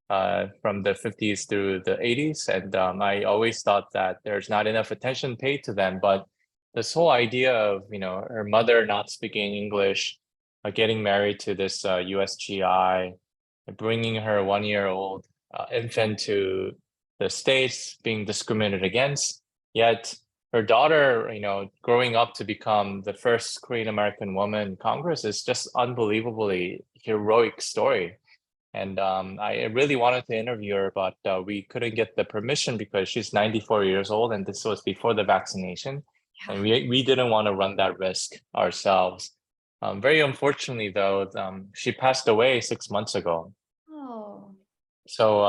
from the 50s through the 80s. And I always thought that there's not enough attention paid to them. But this whole idea of her mother not speaking English, getting married to this USGI, bringing her 1-year-old infant to the States, being discriminated against, yet her daughter, growing up to become the first Korean American woman in Congress is just unbelievably heroic story. And I really wanted to interview her, but we couldn't get the permission because she's 94 years old, and this was before the vaccination. And we didn't want to run that risk ourselves. Very unfortunately, though, she passed away 6 months ago. Oh. So,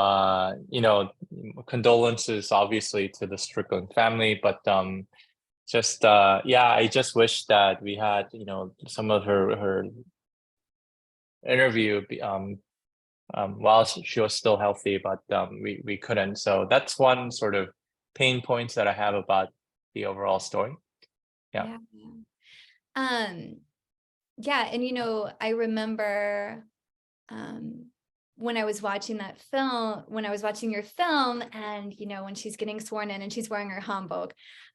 condolences, obviously, to the Strickland family, but I just wish that we had, some of her interview while she was still healthy, but we couldn't. So that's one sort of pain points that I have about the overall story. Yeah. Yeah. And, I remember when I was watching your film and, when she's getting sworn in and she's wearing her hanbok,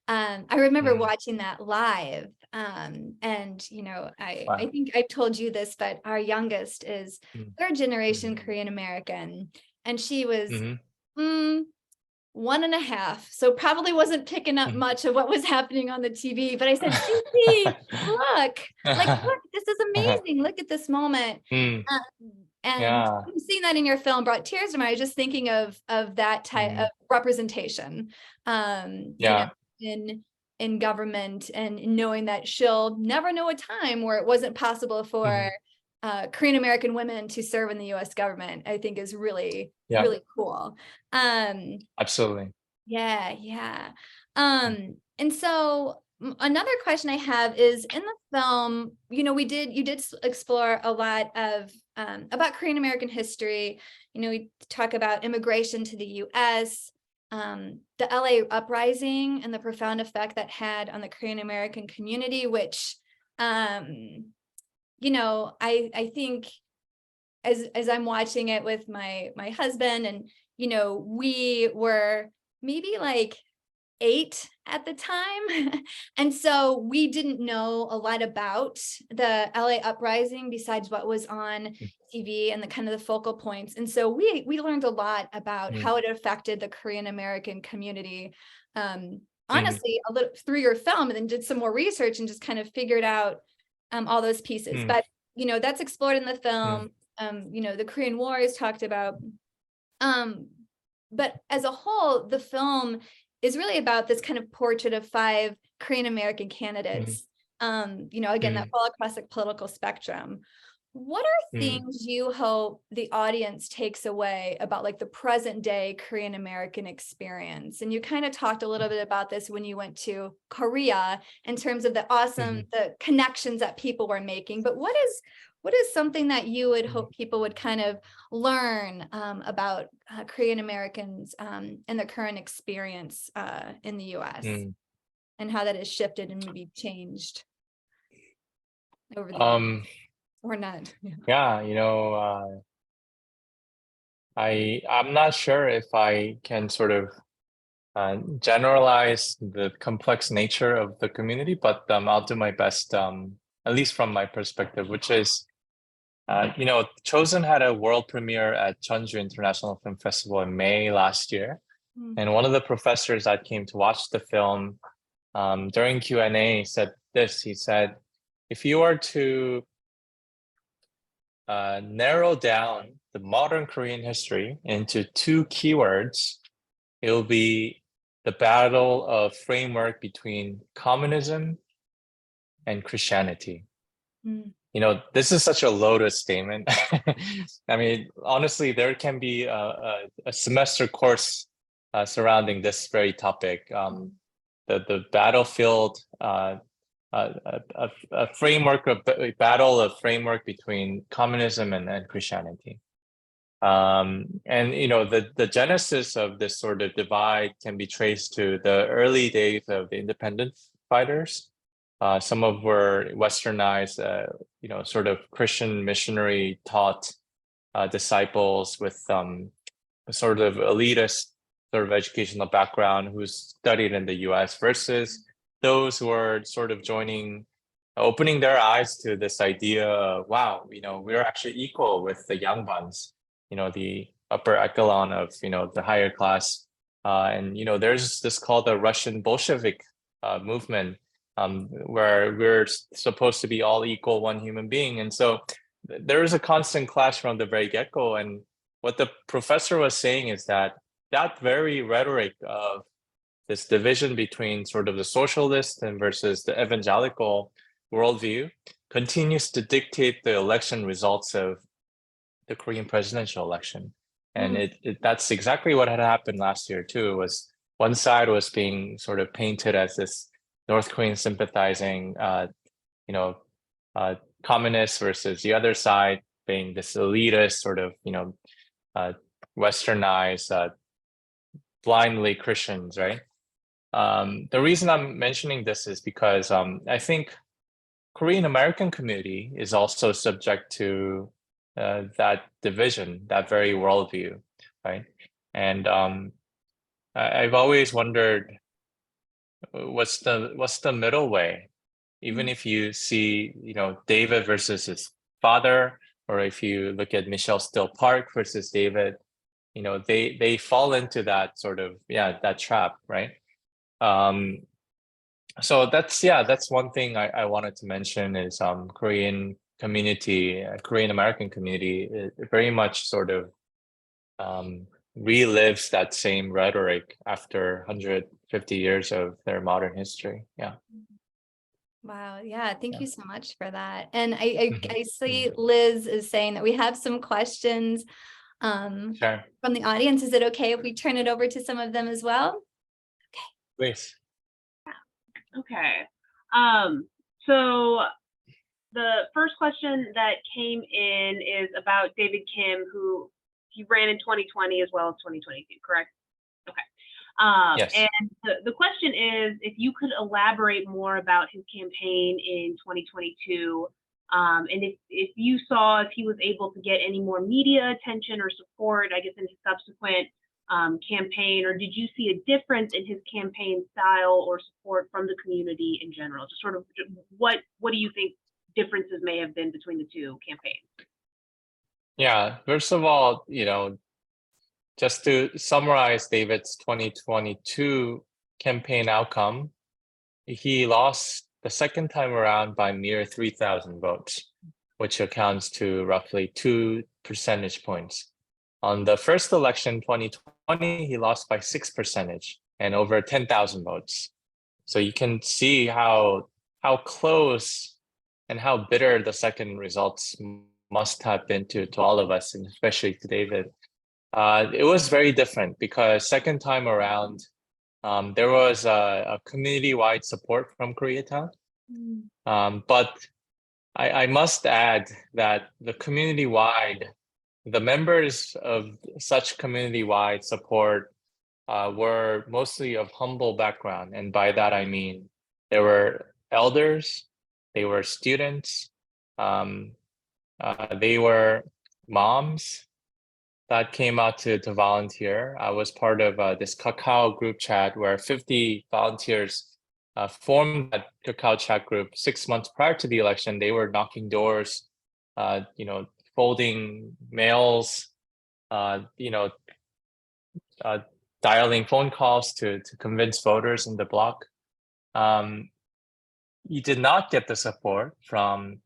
I remember watching that live. And, Wow. I think I've told you this, but our youngest is third generation Korean American, and she was 1.5, so probably wasn't picking up much of what was happening on the TV. But I said, "Cece, look, this is amazing. Look at this moment." And seeing that in your film brought tears to my eyes, just thinking of that type of representation, in government, and knowing that she'll never know a time where it wasn't possible for Korean American women to serve in the U.S. government, I think is really, really cool. Absolutely. Yeah. And so another question I have is, in the film, you did explore a lot of about Korean American history. We talk about immigration to the U.S., the LA uprising and the profound effect that had on the Korean American community, which, I think as I'm watching it with my husband, and, we were maybe like 8 at the time. And so we didn't know a lot about the LA uprising besides what was on TV and the kind of the focal points. And so we learned a lot about how it affected the Korean American community. Honestly, a little through your film, and then did some more research and just kind of figured out all those pieces. But that's explored in the film. The Korean War is talked about. But as a whole, the film is really about this kind of portrait of 5 Korean American candidates, again, that fall across the political spectrum. What are things you hope the audience takes away about like the present day Korean American experience? And you kind of talked a little bit about this when you went to Korea in terms of the the connections that people were making. But what is something that you would hope people would kind of learn about Korean Americans and the current experience in the U.S. and how that has shifted and maybe changed over the years, or not? I'm not sure if I can sort of generalize the complex nature of the community, but I'll do my best, at least from my perspective, which is, Chosen had a world premiere at Jeonju International Film Festival in May last year. And one of the professors that came to watch the film during Q&A said this. He said, if you are to narrow down the modern Korean history into 2 keywords, it will be the battle of framework between communism and Christianity. This is such a loaded statement. I mean, honestly, there can be a semester course surrounding this very topic. The battlefield, a framework of a battle of framework between communism and Christianity. And the genesis of this sort of divide can be traced to the early days of the independence fighters. Some of were westernized, sort of Christian missionary taught disciples with sort of elitist sort of educational background who studied in the U.S. versus those who are sort of opening their eyes to this idea of, wow, we're actually equal with the Yangbans, the upper echelon of, the higher class. And, there's this called the Russian Bolshevik movement, where we're supposed to be all equal, one human being. And so there is a constant clash from the very get-go. And what the professor was saying is that very rhetoric of this division between sort of the socialist and versus the evangelical worldview continues to dictate the election results of the Korean presidential election. And that's exactly what had happened last year too, was one side was being sort of painted as this North Korean sympathizing, communists versus the other side being this elitist sort of, westernized, blindly Christians, right? The reason I'm mentioning this is because I think Korean American community is also subject to that division, that very worldview, right? And I've always wondered, what's the middle way? Even if you see, David versus his father, or if you look at Michelle Still Park versus David, they fall into that sort of, that trap, right? So that's one thing I wanted to mention is Korean community, Korean American community, it very much sort of relives that same rhetoric after 150 years of their modern history. Yeah. Wow. Yeah. Thank you so much for that. And I see Liz is saying that we have some questions Sure. from the audience. Is it okay if we turn it over to some of them as well? Please. Okay. So the first question that came in is about David Kim, who he ran in 2020 as well as 2022, correct? Okay. Yes. And the question is if you could elaborate more about his campaign in 2022, and if you saw if he was able to get any more media attention or support, I guess, in his subsequent campaign, or did you see a difference in his campaign style or support from the community in general? Just sort of what do you think differences may have been between the two campaigns? Yeah. First of all, just to summarize David's 2022 campaign outcome, he lost the second time around by mere 3,000 votes, which accounts to roughly 2 percentage points. On the first election, 2020, he lost by 6% and over 10,000 votes. So you can see how close and how bitter the second results must have been to all of us, and especially to David. It was very different because second time around, there was a community-wide support from Koreatown. But I must add that the members of such community-wide support were mostly of humble background. And by that, I mean, there were elders, they were students, they were moms that came out to volunteer. I was part of this Kakao group chat where 50 volunteers formed that Kakao chat group 6 months prior to the election. They were knocking doors, folding mails, dialing phone calls to convince voters in the block. He did not get the support from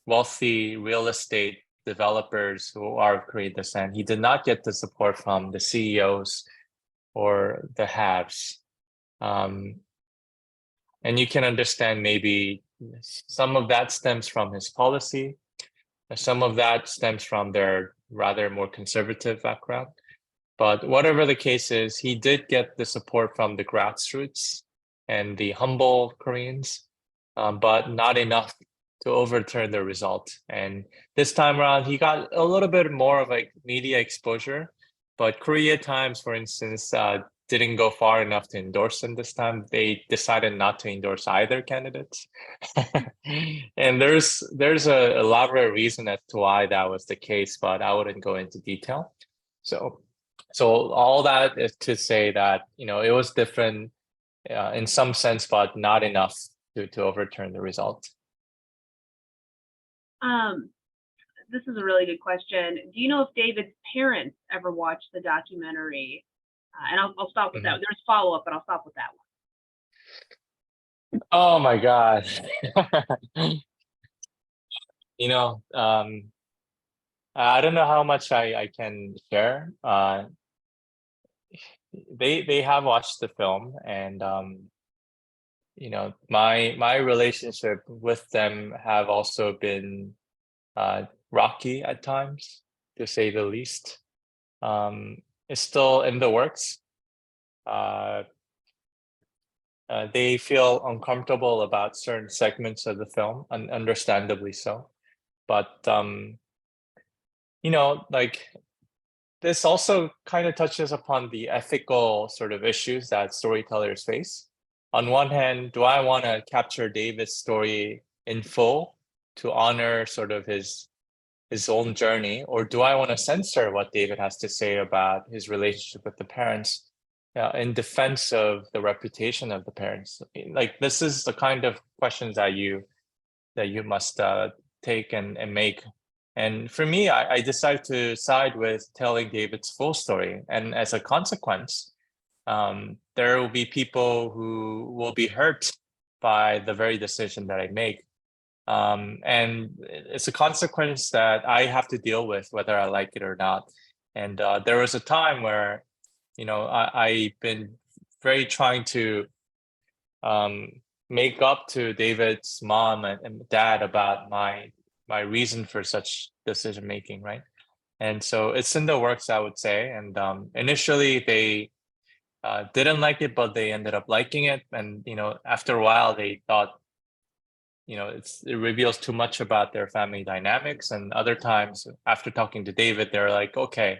wealthy real estate developers who are of Korean descent. He did not get the support from the CEOs or the haves. And you can understand maybe some of that stems from his policy. Some of that stems from their rather more conservative background. But whatever the case is, he did get the support from the grassroots and the humble Koreans, but not enough to overturn the result. And this time around, he got a little bit more of like media exposure, but Korea Times, for instance, didn't go far enough to endorse him this time. They decided not to endorse either candidates. And there's a elaborate reason as to why that was the case, but I wouldn't go into detail. So all that is to say that, it was different in some sense, but not enough to overturn the result. This is a really good question. Do you know if David's parents ever watched the documentary? And I'll stop with that. There's follow-up, but I'll stop with that one. Oh my God. I don't know how much I can share. They have watched the film, and my relationship with them have also been rocky at times, to say the least. It's still in the works. They feel uncomfortable about certain segments of the film, and understandably so. But like, this also kind of touches upon the ethical sort of issues that storytellers face. On one hand, do I want to capture David's story in full to honor sort of his own journey, or do I want to censor what David has to say about his relationship with the parents in defense of the reputation of the parents? Like, this is the kind of questions that you must take and make. And for me, I decided to side with telling David's full story. And as a consequence, there will be people who will be hurt by the very decision that I make. And it's a consequence that I have to deal with, whether I like it or not. And there was a time where, I've been very trying to make up to David's mom and dad about my reason for such decision making, right? And so it's in the works, I would say. And initially, didn't like it, but they ended up liking it. And, after a while, they thought, it reveals too much about their family dynamics. And other times, after talking to David, they're like, okay,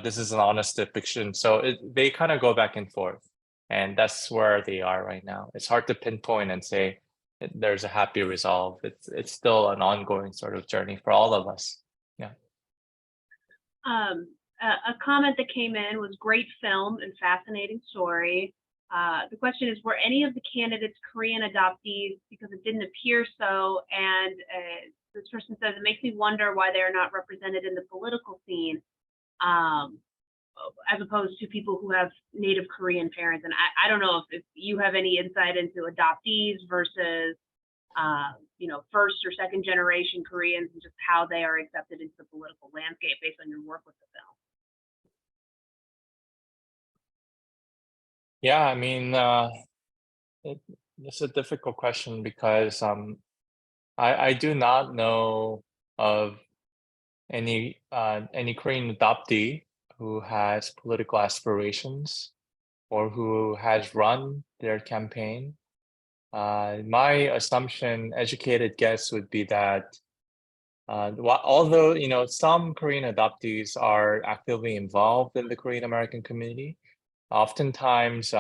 this is an honest depiction. So they kind of go back and forth. And that's where they are right now. It's hard to pinpoint and say there's a happy resolve. It's still an ongoing sort of journey for all of us. Yeah. A comment that came in was great film and fascinating story. The question is, were any of the candidates Korean adoptees? Because it didn't appear so. And this person says, it makes me wonder why they are not represented in the political scene, as opposed to people who have native Korean parents. And I don't know if you have any insight into adoptees versus, first or second generation Koreans, and just how they are accepted into the political landscape based on your work with the film. Yeah, I mean, it's a difficult question because I do not know of any Korean adoptee who has political aspirations or who has run their campaign. My assumption, educated guess, would be that although some Korean adoptees are actively involved in the Korean American community, oftentimes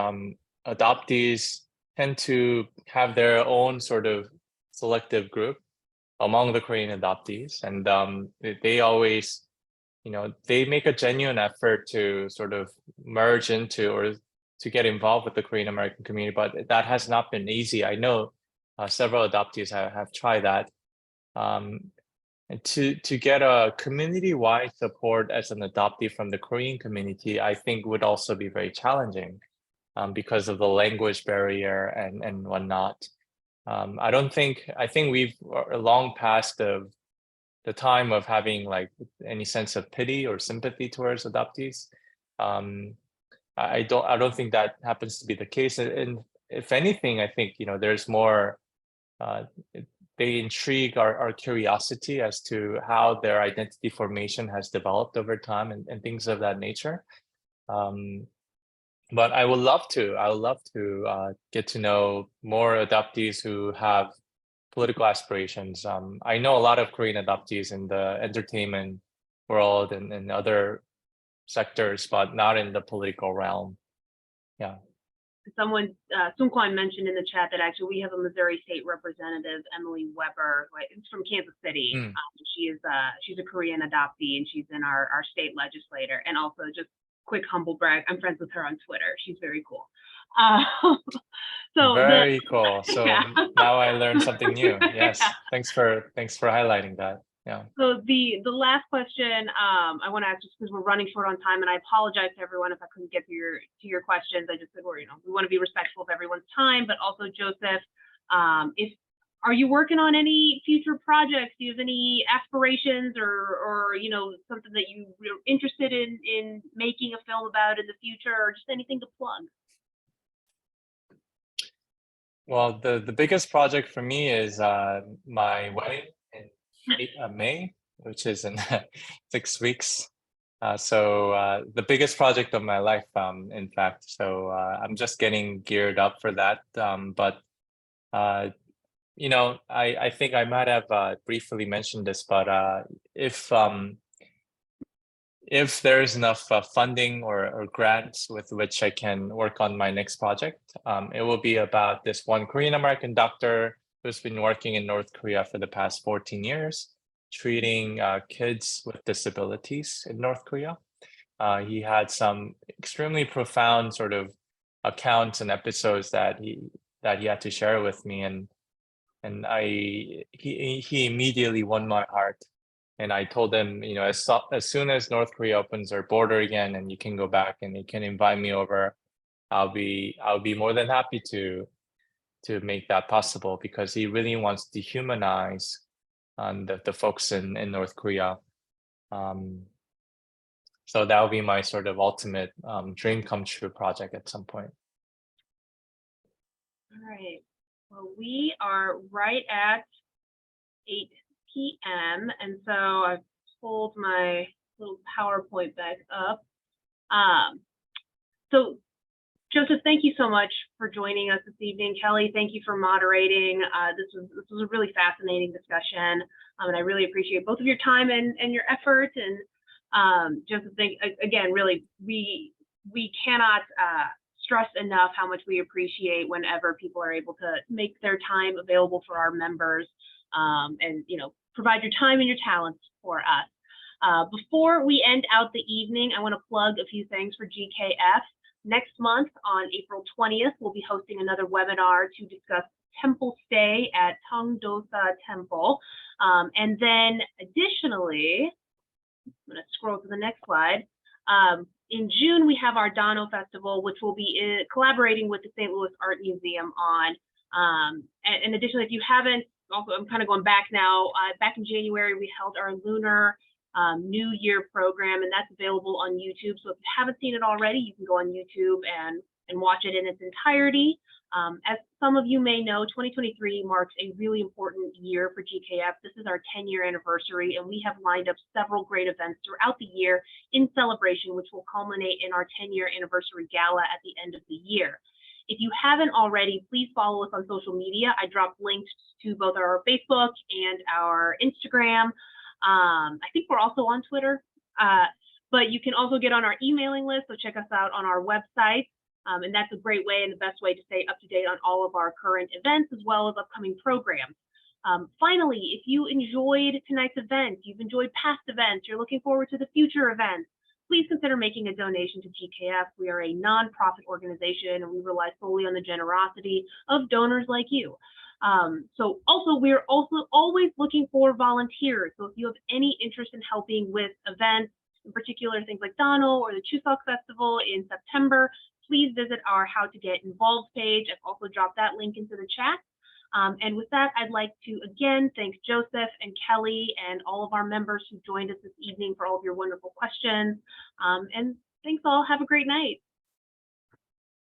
adoptees tend to have their own sort of selective group among the Korean adoptees, and they always, they make a genuine effort to sort of merge into or to get involved with the Korean American community, but that has not been easy. I know several adoptees have tried that. And to get a community-wide support as an adoptee from the Korean community, I think would also be very challenging because of the language barrier and whatnot. I think we've long past the time of having like any sense of pity or sympathy towards adoptees. I don't think that happens to be the case. And if anything, I think, there's more, they intrigue our curiosity as to how their identity formation has developed over time and things of that nature. But I would love to get to know more adoptees who have political aspirations. I know a lot of Korean adoptees in the entertainment world and other sectors, but not in the political realm. Yeah. Someone, Sun Kwan mentioned in the chat that actually we have a Missouri State Representative, Emily Weber, who's from Kansas City. She's a Korean adoptee, and she's in our state legislature. And also, just quick humble brag, I'm friends with her on Twitter. She's very cool. Very cool. So yeah. Now I learned something new. Yes, yeah. Thanks for highlighting that. Yeah. So the last question I want to ask, just because we're running short on time, and I apologize to everyone if I couldn't get to your questions. I just said we want to be respectful of everyone's time, but also Joseph, are you working on any future projects? Do you have any aspirations or something that you're interested in making a film about in the future, or just anything to plug? Well, the biggest project for me is my wedding in May, which is in 6 weeks. So the biggest project of my life, in fact. So I'm just getting geared up for that. But I think I might have briefly mentioned this, but if there is enough funding or grants with which I can work on my next project, it will be about this one Korean American doctor who's been working in North Korea for the past 14 years, treating kids with disabilities in North Korea. He had some extremely profound sort of accounts and episodes that he had to share with me, and he immediately won my heart. And I told him, as soon as North Korea opens their border again and you can go back and you can invite me over, I'll be more than happy to make that possible, because he really wants to humanize the folks in North Korea. So that will be my sort of ultimate dream come true project at some point. All right. Well, we are right at 8 p.m. and so I've pulled my little PowerPoint back up. So Joseph, thank you so much for joining us this evening. Kelly, thank you for moderating. This was a really fascinating discussion, and I really appreciate both of your time and your effort. And Joseph, again, really, we cannot stress enough how much we appreciate whenever people are able to make their time available for our members, and provide your time and your talents for us. Before we end out the evening, I want to plug a few things for GKF. Next month, on April 20th, we'll be hosting another webinar to discuss temple stay at Tongdosa Temple. And then additionally, I'm going to scroll to the next slide. In June, we have our Dano Festival, which will be collaborating with the St. Louis Art Museum on. And additionally, if you haven't, also I'm kind of going back now, back in January, we held our Lunar New Year program, and that's available on YouTube. So if you haven't seen it already, you can go on YouTube and watch it in its entirety. As some of you may know, 2023 marks a really important year for GKF. This is our 10-year anniversary, and we have lined up several great events throughout the year in celebration, which will culminate in our 10-year anniversary gala at the end of the year. If you haven't already, please follow us on social media. I dropped links to both our Facebook and our Instagram. I think we're also on Twitter, but you can also get on our emailing list, so check us out on our website. And that's a great way and the best way to stay up to date on all of our current events as well as upcoming programs. Finally, if you enjoyed tonight's event, you've enjoyed past events, you're looking forward to the future events, please consider making a donation to GKF. We are a nonprofit organization, and we rely solely on the generosity of donors like you. So also, we're also always looking for volunteers. So if you have any interest in helping with events, in particular things like Dano or the Chuseok Festival in September, please visit our How to Get Involved page. I've also dropped that link into the chat. And with that, I'd like to again thank Joseph and Kelly and all of our members who joined us this evening for all of your wonderful questions. And thanks all. Have a great night.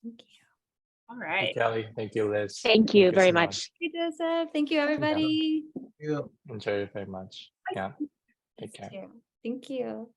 Thank you. All right. Thank you, Kelly. Thank you, Liz. Thank you very so much. Hey, Joseph. Thank you, everybody. Enjoy it very much. Yeah. Take care. Thank you.